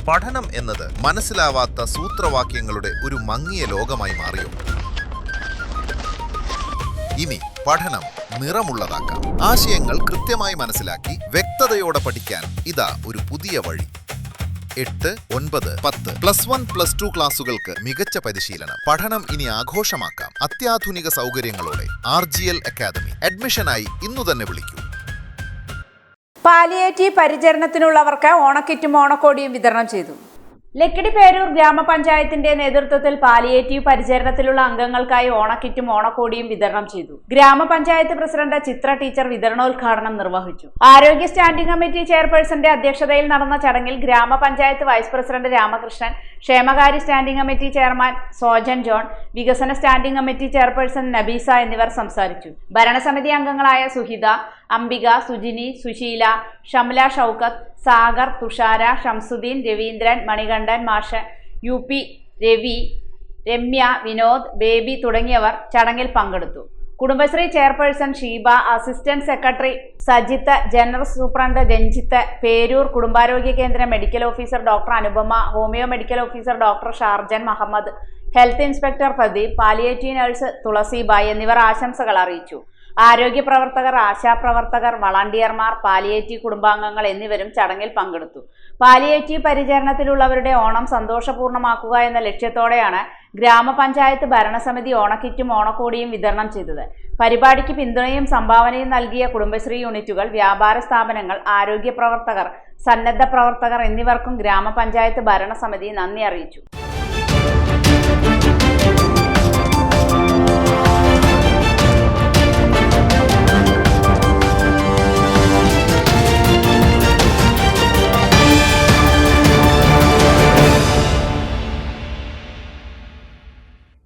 പഠനം എന്നത് മനസ്സിലാവാത്ത സൂത്രവാക്യങ്ങളുടെ ഒരു മങ്ങിയ ലോകമായി മാറിയോ? ഇനി പഠനം നിറമുള്ളതാക്കാം. ആശയങ്ങൾ കൃത്യമായി മനസ്സിലാക്കി വ്യക്തതയോടെ പഠിക്കാൻ ഇതാ ഒരു പുതിയ വഴി. 8, 9, 10 +1, +2 ക്ലാസുകൾക്ക് മികച്ച പരിശീലനം. പഠനം ഇനി ആഘോഷമാക്കാം. അത്യാധുനിക സൗകര്യങ്ങളോടെ RGL അക്കാദമി. അഡ്മിഷനായി ഇന്നു തന്നെ വിളിക്കൂ. പാലിയേറ്റീവ് പരിചരണത്തിനുള്ളവർക്ക് ഓണക്കിറ്റും ഓണക്കോടിയും വിതരണം ചെയ്തു. ലക്കിടി പേരൂർ ഗ്രാമപഞ്ചായത്തിന്റെ നേതൃത്വത്തിൽ പാലിയേറ്റീവ് പരിചരണത്തിലുള്ള അംഗങ്ങൾക്കായി ഓണക്കിറ്റും ഓണക്കോടിയും വിതരണം ചെയ്തു. ഗ്രാമപഞ്ചായത്ത് പ്രസിഡന്റ് ചിത്ര ടീച്ചർ വിതരണോദ്ഘാടനം നിർവഹിച്ചു. ആരോഗ്യ സ്റ്റാൻഡിംഗ് കമ്മിറ്റി ചെയർപേഴ്സന്റെ അധ്യക്ഷതയിൽ നടന്ന ചടങ്ങിൽ ഗ്രാമപഞ്ചായത്ത് വൈസ് പ്രസിഡന്റ് രാമകൃഷ്ണൻ, ക്ഷേമകാര്യ standing committee chairman Sojan John, വികസന സ്റ്റാൻഡിംഗ് കമ്മിറ്റി ചെയർപേഴ്സൺ നബീസ എന്നിവർ സംസാരിച്ചു. ഭരണസമിതി അംഗങ്ങളായ സുഹിത, അംബിക, സുജിനി, സുശീല, ഷംല, ഷൗക്കത്ത്, സാഗർ, തുഷാര, ഷംസുദ്ദീൻ, രവീന്ദ്രൻ, മണികണ്ഠൻ മാഷ്, UP രവി, രമ്യ, വിനോദ്, ബേബി തുടങ്ങിയവർ ചടങ്ങിൽ പങ്കെടുത്തു. Kudumbashree chairperson Sheeba, assistant secretary Sajith, general superintendent Ranjith, Peroor കുടുംബാരോഗ്യ കേന്ദ്ര medical officer doctor Anupama, homeo medical officer doctor Sharjan Muhammad, health inspector Pradeep, palliative nurse Thulasibai എന്നിവർ ആശംസകൾ അറിയിച്ചു. ആരോഗ്യ പ്രവർത്തകർ, ആശാപ്രവർത്തകർ, വളണ്ടിയർമാർ, പാലിയേറ്റീവ് കുടുംബാംഗങ്ങൾ എന്നിവരും ചടങ്ങിൽ പങ്കെടുത്തു. പാലിയേറ്റീവ് പരിചരണത്തിലുള്ളവരുടെ ഓണം സന്തോഷപൂർണ്ണമാക്കുക എന്ന ലക്ഷ്യത്തോടെയാണ് ഗ്രാമപഞ്ചായത്ത് ഭരണസമിതി ഓണക്കിറ്റും ഓണക്കോടിയും വിതരണം ചെയ്തത്. പരിപാടിക്ക് പിന്തുണയും സംഭാവനയും നൽകിയ കുടുംബശ്രീ യൂണിറ്റുകൾ, വ്യാപാര സ്ഥാപനങ്ങൾ, ആരോഗ്യ പ്രവർത്തകർ, സന്നദ്ധ പ്രവർത്തകർ എന്നിവർക്കും ഗ്രാമപഞ്ചായത്ത് ഭരണസമിതി നന്ദി അറിയിച്ചു.